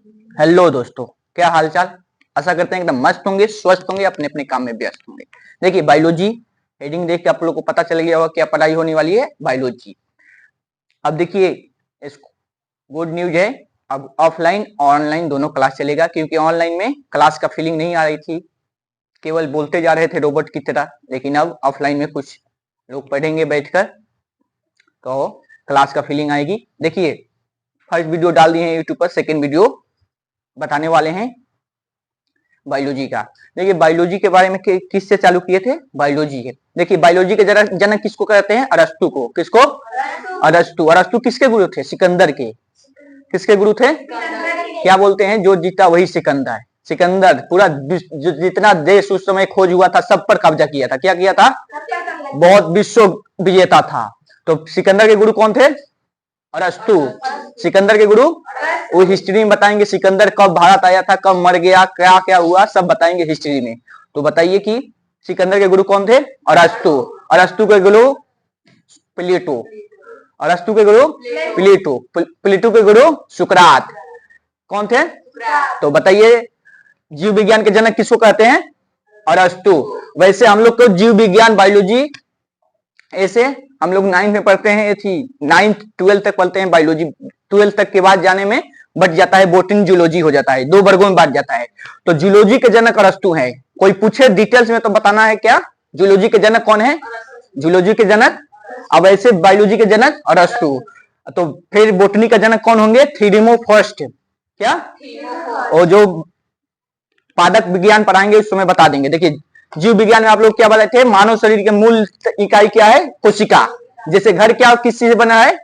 Hello दोस्तों, क्या हालचाल। आशा करते हैं एकदम मस्त होंगे, स्वस्थ होंगे, अपने अपने काम में व्यस्त होंगे। देखिए बायोलॉजी हेडिंग देख के आप लोगों को पता चल गया होगा क्या पढ़ाई होने वाली है, बायोलॉजी। अब देखिए इस गुड न्यूज है, अब ऑफलाइन और ऑनलाइन दोनों क्लास चलेगा, क्योंकि ऑनलाइन में क्लास का फीलिंग नहीं आ रही थी, केवल बोलते जा रहे थे रोबोट की तरह। लेकिन अब ऑफलाइन में कुछ लोग पढ़ेंगे बैठकर तो क्लास का फीलिंग आएगी। देखिए फर्स्ट वीडियो डाल दिए हैं यूट्यूब पर, सेकेंड वीडियो बताने वाले हैं बायोलॉजी का। देखिए बायोलॉजी के बारे में किससे चालू किए थे, बायोलॉजी के। देखिए बायोलॉजी के जनक किसको कहते हैं, अरस्तु को। किसको? अरस्तु। अरस्तु किसके गुरु थे? सिकंदर के। किसके गुरु थे? क्या बोलते हैं, जो जीता वही सिकंदर। सिकंदर पूरा जितना देश उस समय खोज हुआ था सब पर कब्जा किया था। क्या किया था? बहुत विश्व विजेता था। तो सिकंदर के गुरु कौन थे? अरस्तु। सिकंदर के गुरु वो हिस्ट्री में बताएंगे, सिकंदर कब भारत आया था, कब मर गया, क्या क्या हुआ, सब बताएंगे हिस्ट्री में। तो बताइए कि सिकंदर के गुरु कौन थे? अरस्तु। अरस्तु के गुरु प्लेटो। अरस्तु के गुरु प्लेटो। प्लेटो के गुरु सुकरात। कौन थे? तो बताइए जीव विज्ञान के जनक किसको कहते हैं? अरस्तु। वैसे हम लोग को जीव विज्ञान बायोलॉजी ऐसे हम लोग 9th में पढ़ते हैं, थी 9th 12th तक पढ़ते हैं बायोलॉजी। 12th तक के बाद जाने में बच जाता है बोटनी, जूलॉजी हो जाता है, दो वर्गों में बांट जाता है। तो जूलॉजी के जनक अरस्तु हैं। कोई पूछे डिटेल्स में तो बताना है क्या, जूलॉजी के जनक कौन है? जूलॉजी के जनक। अब ऐसे बायोलॉजी के जनक अरस्तु। तो फिर बोटनी का जनक कौन होंगे? थीरिमोफर्स्ट। क्या? और जो पादप विज्ञान पढ़ाएंगे उस समय बता देंगे। देखिए जीव विज्ञान में आप लोग क्या बताए थे, मानव शरीर के मूल इकाई क्या है? कोशिका। जैसे घर क्या किस चीज से बना है?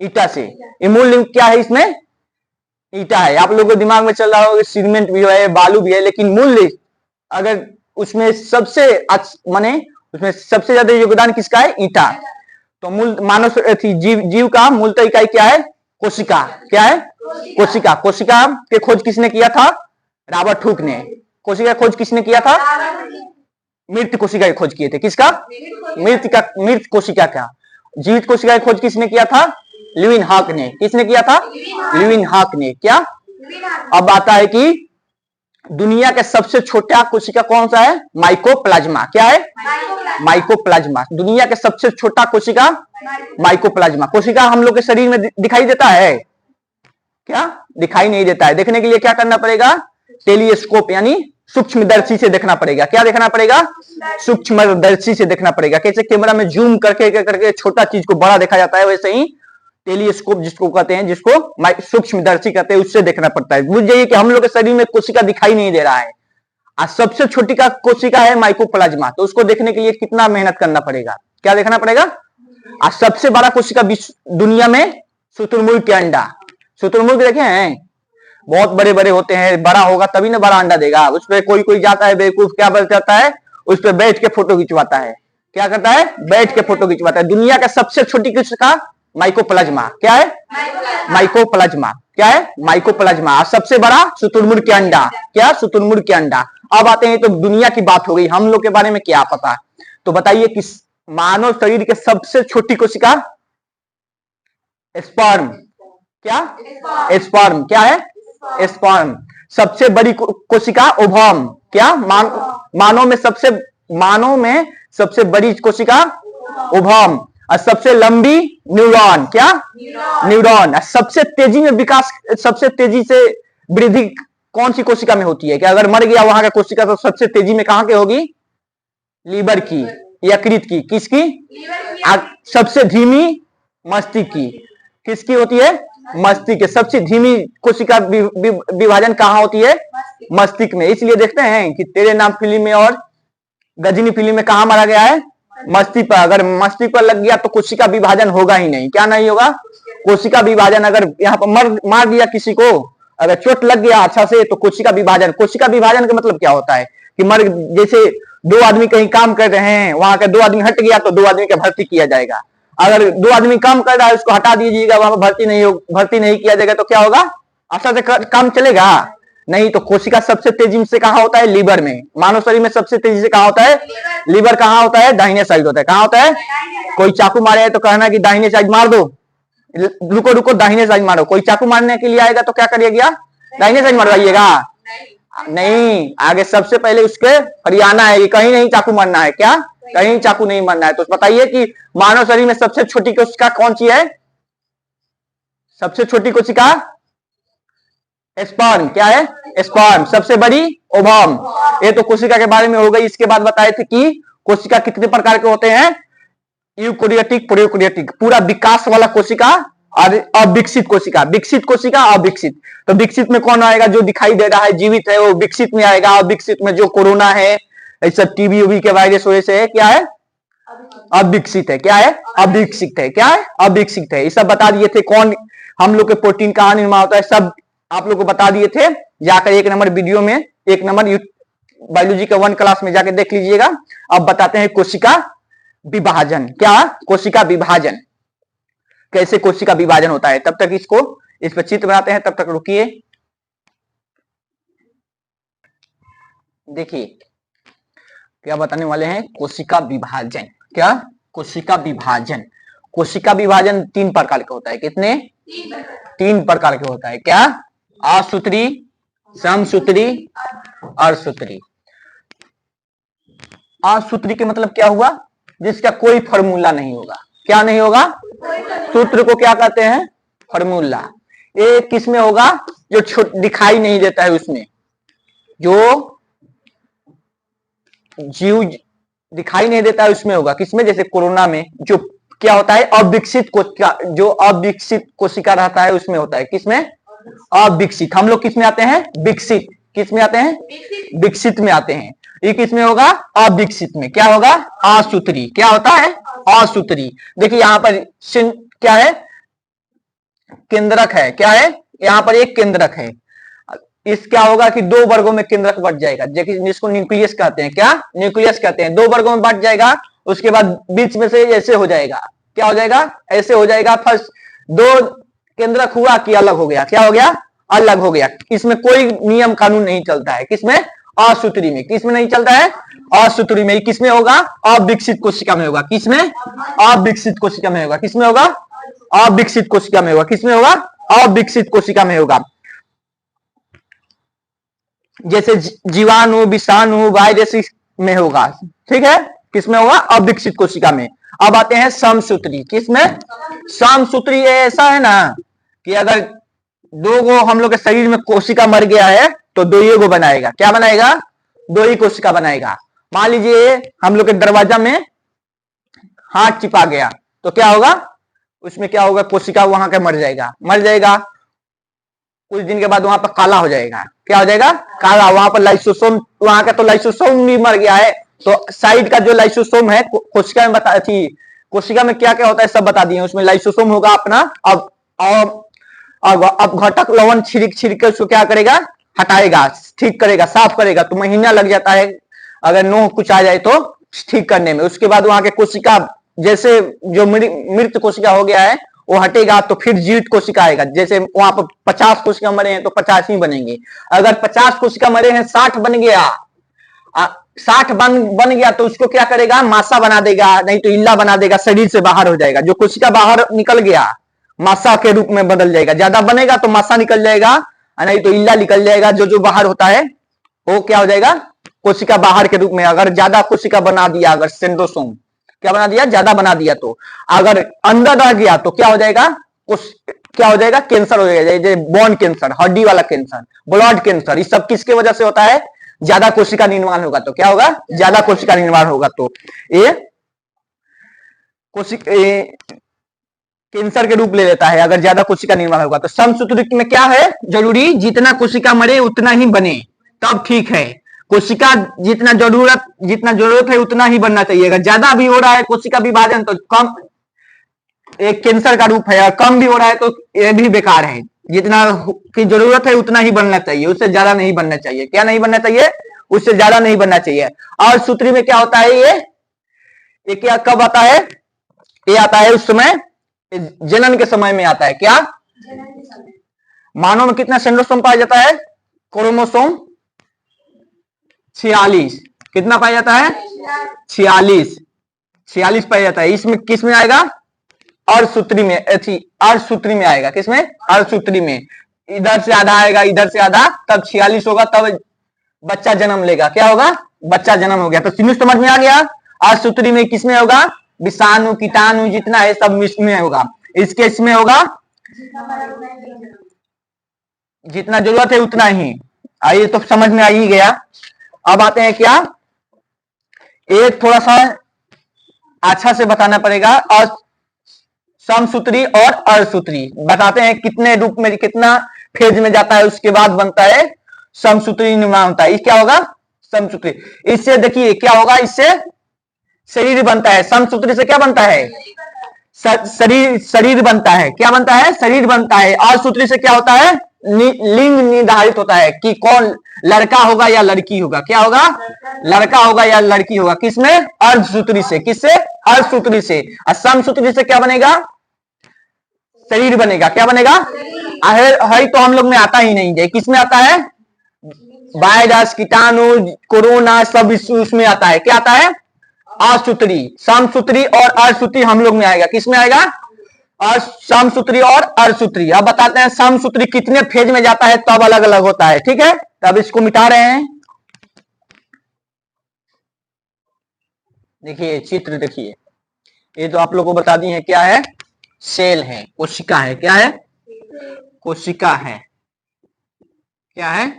ईटा से। ये मूल क्या है इसमें? ईटा है। आप लोगों को दिमाग में चल रहा होगा सीमेंट भी है, बालू भी है, लेकिन मूल अगर उसमें सबसे माने उसमें सबसे ज्यादा योगदान किसका है? ईटा। तो मूल मानव जीव का मूलतः इकाई क्या है? कोशिका। क्या है? कोशिका। कोशिका के खोज किसने किया था? रॉबर्ट हुक ने। कोशिका खोज किसने किया था? मृत कोशिका की खोज किए थे। किसका? मृत कोशिका का। जीवित कोशिका की खोज किसने किया था? ल्यूइन हॉक ने। किसने किया था? ल्यूइन हॉक ने। क्या? अब आता है कि दुनिया के सबसे छोटा कोशिका कौन सा है? माइकोप्लाज्मा। क्या है? माइकोप्लाज्मा। दुनिया के सबसे छोटा कोशिका माइकोप्लाज्मा। कोशिका हम लोग के शरीर में दिखाई देता है क्या? दिखाई नहीं देता है। देखने के लिए क्या करना पड़ेगा? टेलीस्कोप यानी सूक्ष्मदर्शी से देखना पड़ेगा। क्या देखना पड़ेगा? सूक्ष्मदर्शी से देखना पड़ेगा। कैसे कैमरा में जूम करके छोटा चीज को बड़ा देखा जाता है, वैसे ही टेलीस्कोप जिसको कहते हैं, जिसको सूक्ष्मदर्शी कहते हैं, उससे देखना पड़ता है। बुझ जाइए कि हम लोग के शरीर में कोशिका दिखाई नहीं दे रहा है। आज सबसे छोटी का कोशिका है माइकोप्लाज्मा। तो उसको देखने के लिए कितना मेहनत करना पड़ेगा? क्या देखना पड़ेगा? आज सबसे बड़ा कोशिका दुनिया में शुतुरमुर्ग के अंडा। शुतुरमुर्ग देखे हैं? बहुत बड़े बड़े होते हैं, बड़ा होगा तभी ना बड़ा अंडा देगा। उस पर कोई कोई जाता है बेवकूफ, क्या बल जाता है, उस पर बैठ के फोटो खिंचवाता है। क्या करता है? बैठ के फोटो खिंचवाता है। दुनिया का सबसे छोटी कोशिका माइकोप्लाज्मा। क्या है? माइकोप्लाज्मा। क्या है? माइकोप्लाज्मा। सबसे बड़ा शुतुरमुर्ग के अंडा। क्या? शुतुरमुर्ग के अंडा। अब आते हैं तो दुनिया की बात हो गई, हम लोग के बारे में क्या पता। तो बताइए किस मानव शरीर के सबसे छोटी कोशिका? स्पर्म। क्या? स्पर्म। क्या है? स्पर्म। सबसे बड़ी कोशिका ओवम। क्या? मानव में सबसे बड़ी कोशिका ओवम। और सबसे लंबी न्यूरॉन। क्या? न्यूरॉन। सबसे तेजी में विकास, सबसे तेजी से वृद्धि कौन सी कोशिका में होती है? क्या अगर मर गया वहां का कोशिका तो सबसे तेजी में कहां के होगी? लीवर की, यकृत की। किसकी? सबसे धीमी मस्तिष्क की। किसकी होती है? मस्तिष्क। सबसे धीमी कोशिका विभाजन कहां होती है? मस्तिष्क में। इसलिए देखते हैं कि तेरे नाम फिल्म में और गजनी फिल्म में कहां मारा गया है? मस्तिष्क पर। अगर मस्तिष्क पर लग गया तो कोशिका विभाजन होगा ही नहीं। क्या नहीं होगा? कोशिका विभाजन। अगर यहाँ पर मार दिया किसी को, अगर चोट लग गया अच्छा से, तो कोशिका विभाजन। कोशिका विभाजन का मतलब क्या होता है कि जैसे दो आदमी कहीं काम कर रहे हैं, वहां का दो आदमी हट गया तो दो आदमी का भर्ती किया जाएगा। अगर दो आदमी काम कर रहा है उसको हटा दीजिएगा, वहां पर भर्ती नहीं किया जाएगा तो क्या होगा? अच्छा से काम चलेगा नहीं। तो कोशिका सबसे तेजी से कहां होता है? लीवर में। मानव शरीर में सबसे तेजी से कहां होता है? लीवर। कहां होता है? दाहिने साइड होता है। कहां होता है? कोई चाकू मारे है तो कहना कि दाहिने साइड मार दो, रुको रुको दाहिने साइड मारो। कोई चाकू मारने के लिए आएगा तो क्या करिएगा? दाहिने साइड मरवाइएगा। नहीं, आगे सबसे पहले उसके हरियाणा है, ये कहीं नहीं चाकू मारना है। क्या? कहीं चाकू नहीं मारना है। तो बताइए कि मानव शरीर में सबसे छोटी कोशिका कौन सी है? सबसे छोटी कोशिका स्पर्म। क्या है? स्पर्म। सबसे बड़ी ओवम। ये तो कोशिका के बारे में हो गई। इसके बाद बताए थे कि कोशिका कितने प्रकार के होते हैं? Eukaryotic, prokaryotic. पूरा विकास वाला कोशिका और अविकसित कोशिका। विकसित कोशिका, अविकसित। तो विकसित में कौन आएगा? जो दिखाई दे रहा है, जीवित है, वो विकसित में आएगा। अविकसित में जो कोरोना है, ऐसा टीबी उबी के वायरस वजह से है, क्या है? अविकसित है। क्या है? अविकसित है। क्या है? अविकसित है। ये सब बता दिए थे। कौन हम लोग के प्रोटीन कहाँ निर्माण होता है, सब आप लोग को बता दिए थे। जाकर 1 नंबर वीडियो में, 1 नंबर बायोलॉजी का 1 क्लास में जाकर देख लीजिएगा। अब बताते हैं कोशिका विभाजन। क्या? कोशिका विभाजन। कैसे कोशिका विभाजन होता है। तब तक इस पर चित्र बनाते हैं, तब तक रुकिए। देखिए क्या बताने वाले हैं? कोशिका विभाजन। क्या? कोशिका विभाजन। कोशिका विभाजन 3 प्रकार का होता है। कितने? 3 प्रकार के होता है। क्या? असूत्री, समसूत्री, अर्धसूत्री। असूत्री के मतलब क्या हुआ? जिसका कोई फॉर्मूला नहीं होगा। क्या नहीं होगा? सूत्र को क्या कहते हैं? फॉर्मूला। ये किस में होगा? जो दिखाई नहीं देता है उसमें, जो जीव दिखाई नहीं देता है उसमें होगा। किसमें? जैसे कोरोना में जो क्या होता है? अविकसित कोशिका, जो अविकसित कोशिका रहता है उसमें होता है। किसमें? अविकसित। हम लोग किसमें आते हैं? विकसित। किस में आते हैं? विकसित में आते हैं। ये किसमें होगा? अविकसित में। क्या होगा? असूत्री। क्या होता है? असूत्री। देखिए यहां पर क्या है? केंद्रक है। क्या है? यहां पर एक केंद्रक है। इस क्या होगा कि 2 वर्गों में केंद्रक बढ़ जाएगा, जिसको न्यूक्लियस कहते हैं। क्या? न्यूक्लियस कहते हैं। 2 वर्गों में बढ़ जाएगा। उसके बाद बीच में से ऐसे हो जाएगा। क्या हो जाएगा? ऐसे हो जाएगा। फर्स्ट 2 केंद्रक हुआ कि अलग हो गया। क्या हो गया? अलग हो गया। इसमें कोई नियम कानून नहीं चलता है। किसमें? असूत्री में। किसमें नहीं चलता है? असूत्री में। किसमें होगा? अविकसित कोशिका में होगा। किसमें? अविकसित कोशिका में होगा। किसमें होगा? अविकसित कोशिका में होगा। किसमें होगा? अविकसित कोशिका में होगा। जैसे जीवाणु, विषाणु, वायरस में होगा। ठीक है? किसमें होगा? अविकसित कोशिका में। अब आते हैं समसूत्री। किसमें? समसूत्री ऐसा है ना कि अगर 2 गो हम लोग के शरीर में कोशिका मर गया है तो 2 ही गो बनाएगा। क्या बनाएगा? 2 ही कोशिका बनाएगा। मान लीजिए हम लोग के दरवाजा में हाथ चिपा गया तो क्या होगा? उसमें क्या होगा? कोशिका वहां का मर जाएगा। मर जाएगा। कुछ दिन के बाद वहां पर काला हो जाएगा। क्या हो जाएगा? काला। वहां पर लाइसोसोम, वहां का तो लाइसोसोम भी मर गया है। तो साइड का जो लाइसोसोम है कोशिका में बता थी, कोशिका में क्या क्या होता है सब बता दिए। उसमें लाइसोसोम होगा अपना। अब घटक लवण छिड़क के उसको क्या करेगा? हटाएगा, ठीक करेगा, साफ करेगा। तो महीना लग जाता है अगर नोह कुछ आ जाए तो ठीक करने में। उसके बाद वहां के कोशिका, जैसे जो मृत कोशिका हो गया है वो हटेगा तो फिर जीवित कोशिका आएगा। जैसे वहां पर 50 कोशिका मरे हैं तो 50 ही बनेंगे। अगर 50 कोशिका मरे हैं 60 बन गया, 60 बन गया तो उसको क्या करेगा? मासा बना देगा, नहीं तो इल्ला बना देगा, शरीर से बाहर हो जाएगा। जो कोशिका बाहर निकल गया मासा के रूप में बदल जाएगा। ज्यादा बनेगा तो मासा निकल जाएगा, नहीं तो इल्ला निकल जाएगा। जो बाहर होता है वो क्या हो जाएगा? कोशिका बाहर के रूप में। अगर ज्यादा कोशिका बना दिया, अगर सेंड्रोसोम क्या बना दिया? ज्यादा बना दिया। तो अगर अंदर रह गया तो क्या हो जाएगा? क्या हो जाएगा? कैंसर हो जाएगा। जैसे बोन कैंसर, हड्डी वाला कैंसर, ब्लड कैंसर। ये सब किसके वजह से होता है? ज्यादा कोशिका निर्माण होगा तो क्या होगा? ज्यादा कोशिका निर्माण होगा तो ये कैंसर के रूप ले लेता है अगर ज्यादा कोशिका निर्माण होगा। तो समसूत्री में क्या है जरूरी? जितना कोशिका मरे उतना ही बने तब ठीक है। कोशिका जितना जरूरत है उतना ही बनना चाहिए। अगर ज्यादा भी हो रहा है कोशिका विभाजन तो कम, एक कैंसर का रूप है। कम भी हो रहा है तो ये भी बेकार है। जितना की जरूरत है उतना ही बनना चाहिए, उससे ज्यादा नहीं बनना चाहिए। क्या नहीं बनना चाहिए? उससे ज्यादा नहीं बनना चाहिए। और सूत्री में क्या होता है? ये क्या कब आता है? ये आता है उस समय जनन के समय में आता है। क्या? मानव में कितना सेंट्रोसोम पाया जाता है? क्रोमोसोम 46। कितना पाया जाता है? 46 पाया जाता है। इसमें किस में आएगा? अर्धसूत्री में। अर्धसूत्री में आएगा। किसमें? अर्धसूत्री में। इधर से आधा आएगा, इधर से आधा, तब 46 होगा, तब बच्चा जन्म लेगा। क्या होगा? बच्चा जन्म हो गया। तो तीनों समझ में आ गया। असूत्री में किसमें होगा? विषाणु कीटाणु जितना है सब इसमें होगा। इसके इसमें होगा जितना जरूरत है उतना ही। आइए, तो समझ में आ ही गया। अब आते हैं क्या, एक थोड़ा सा अच्छा से बताना पड़ेगा। और समसूत्री और अर्धसूत्री बताते हैं कितने रूप में, कितना फेज में जाता है, उसके बाद बनता है समसूत्री निर्माण होता है। क्या होगा? समसूत्री। इससे देखिए क्या होगा, इससे शरीर बनता है। समसूत्री से क्या बनता है? शरीर बनता है। क्या बनता है? शरीर बनता है। अर्धसूत्री से क्या होता है? लिंग निर्धारित होता है कि कौन लड़का होगा या लड़की होगा। क्या होगा? लड़का होगा या लड़की होगा। किसमें? अर्धसूत्री से। किससे? अर्धसूत्री से। और समसूत्री से क्या बनेगा? शरीर बनेगा। क्या बनेगा? है तो हम लोग में आता ही नहीं है। किसमें आता है? वायरस कीटाणु कोरोना सब उसमें आता है। क्या आता है? असूत्री। समसूत्री और अर्धसूत्री हम लोग में आएगा। किसमें आएगा? और समसूत्री और अर्धसूत्री। अब बताते हैं समसूत्री कितने फेज में जाता है, तब अलग अलग होता है। ठीक है, तब इसको मिटा रहे हैं। देखिए चित्र, देखिए ये तो आप लोगों को बता दी है। क्या है? सेल है, कोशिका है। क्या है? कोशिका है। क्या है?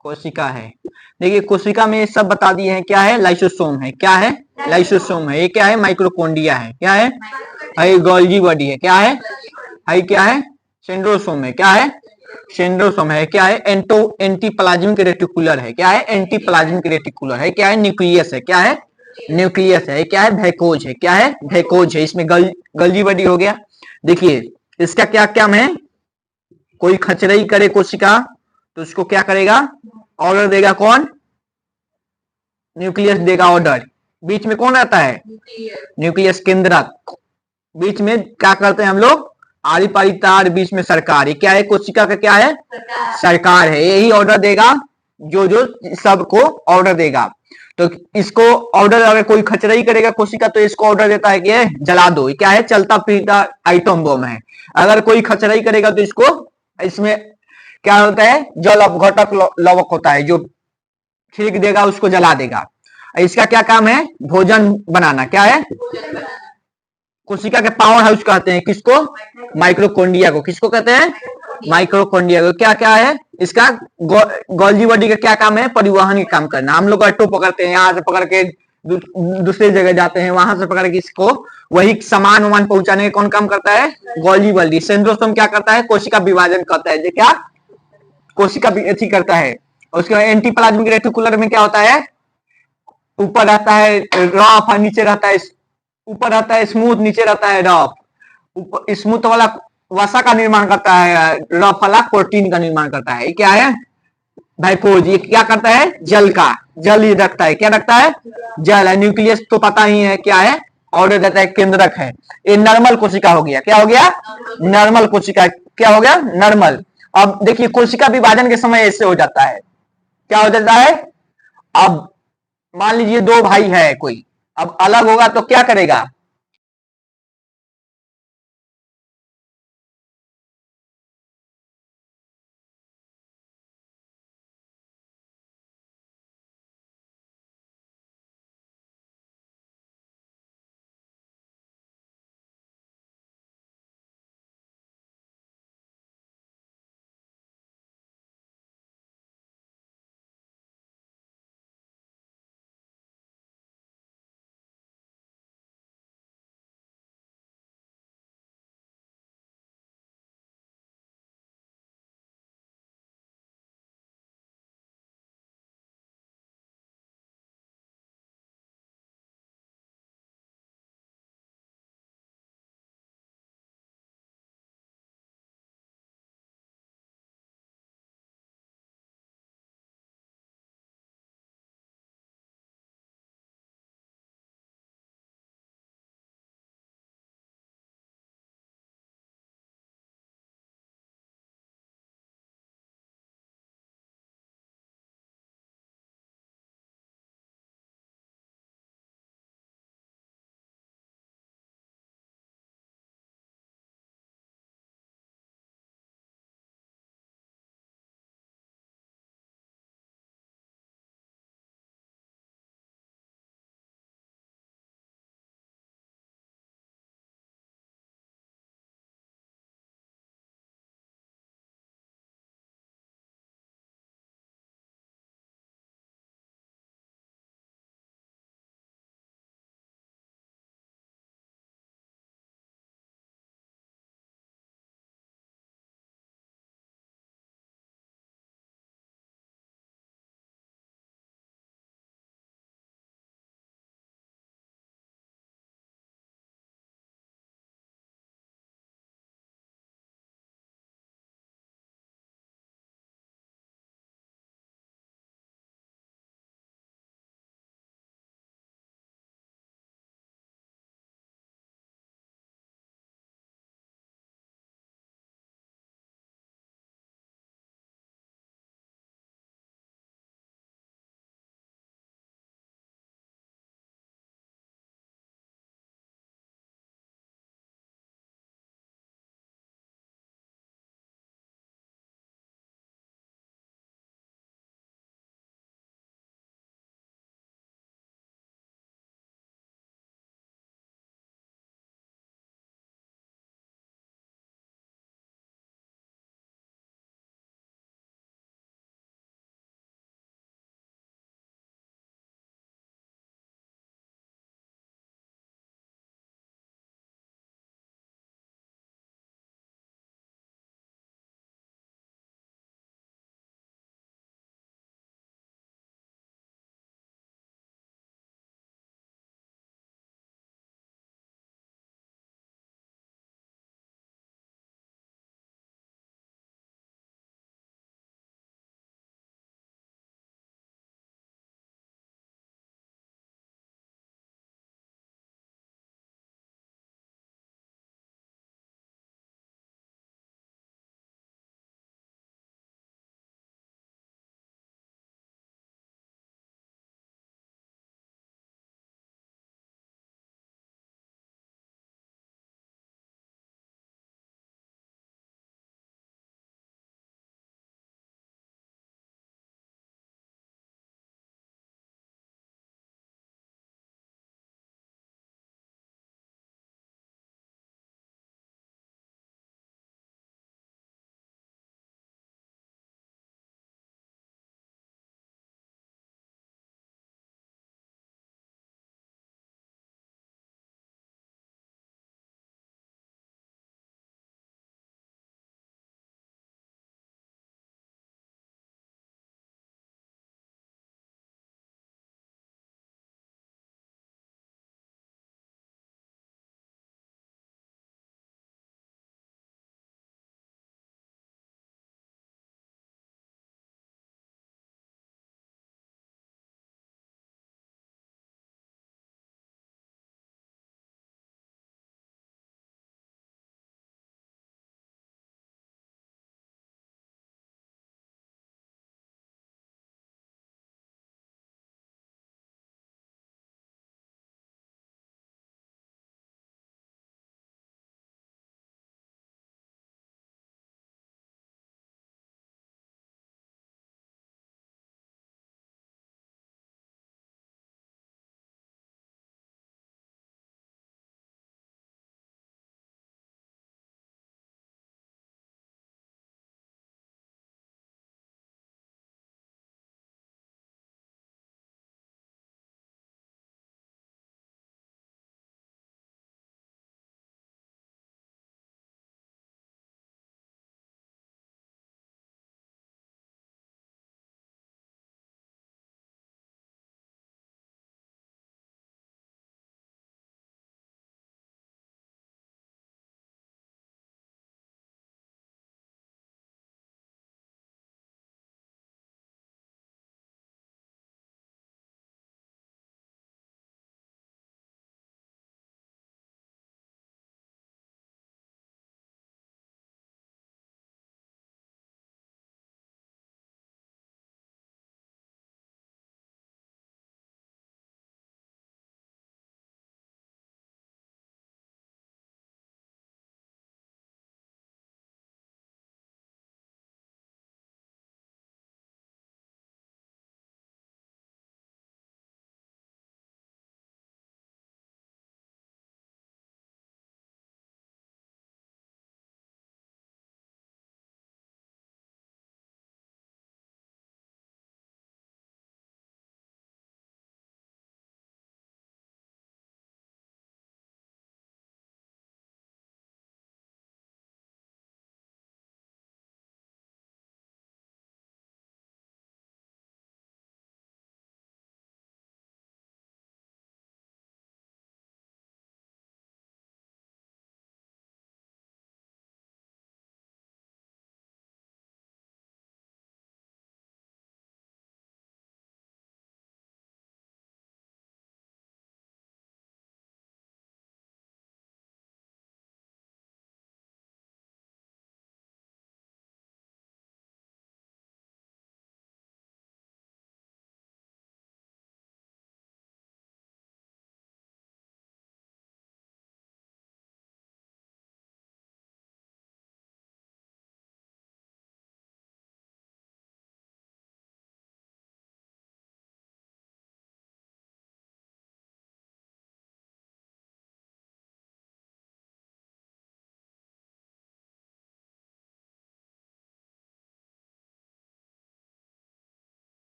कोशिका है। देखिए कोशिका में सब बता दिए हैं। क्या है? लाइसोसोम है। क्या है? लाइसोसोम है। ये क्या है? माइक्रोकोन्डिया है। क्या है? गोल्गी बॉडी है। क्या है? क्या है? सेंड्रोसोम है। क्या है? सेंड्रोसोम है। क्या है? एंटीप्लाज्मिक रेटिकुलर है। क्या है? एंटीप्लाज्मिक रेटिकुलर है। क्या है? न्यूक्लियस है। क्या है? न्यूक्लियस है। क्या है? वैकोज है। क्या है? वैकोज है। इसमें गल्जी बॉडी हो गया। देखिए इसका क्या काम है, कोई खचरई करे कोशिका तो उसको क्या करेगा? ऑर्डर देगा। कौन? न्यूक्लियस देगा ऑर्डर। बीच में कौन रहता है? न्यूक्लियस केंद्रक। बीच में क्या करते हैं हम लोग? आरी पारी तार, बीच में सरकार। ये क्या है? कोशिका का क्या है? सरकार है। यही ऑर्डर देगा, जो जो सबको ऑर्डर देगा। तो इसको ऑर्डर अगर कोई खचरई करेगा कोशिका तो इसको ऑर्डर देता है कि जला दो। क्या है? चलता फिरता आइटम बम है। अगर कोई खचरई करेगा तो इसको, इसमें क्या होता है? जल अपघटक लवक होता है, जो छिड़क देगा उसको जला देगा। इसका क्या काम है? भोजन बनाना। क्या है? कोशिका के पावर हाउस कहते हैं। किसको? माइक्रोकोन्डिया को। किसको कहते हैं? माइक्रोकोन्डिया को। क्या क्या है इसका? गोल्जी बॉडी का क्या काम है? परिवहन का काम करना। हम लोग ऑटो पकड़ते हैं, यहाँ से पकड़ के दूसरी जगह जाते हैं, वहां से पकड़ के इसको वही सामान वामान पहुंचाने का कौन काम करता है? Golgi body. सेंड्रोसोम क्या करता है? कोशिका विभाजन करता है। क्या? कोशिका भी करता है। उसके बाद एंटीप्लाज्मिक रेटिकुलर में क्या होता है? ऊपर रहता है रफ, नीचे रहता है, ऊपर रहता है स्मूथ, नीचे रहता है रफ। ऊपर स्मूथ वाला वसा का निर्माण करता है, रफ वाला प्रोटीन का निर्माण करता है। क्या है? वैकोज। ये क्या करता है? जल का, जल ही रखता है। क्या रखता है? जल है। न्यूक्लियस तो पता ही है क्या है, ऑर्डर देता है, केंद्रक है। ये नॉर्मल कोशिका हो गया। क्या हो गया? नॉर्मल कोशिका। क्या हो गया? नॉर्मल। अब देखिए कोशिका विभाजन के समय ऐसे हो जाता है। क्या हो जाता है? अब मान लीजिए दो भाई है कोई, अब अलग होगा तो क्या करेगा?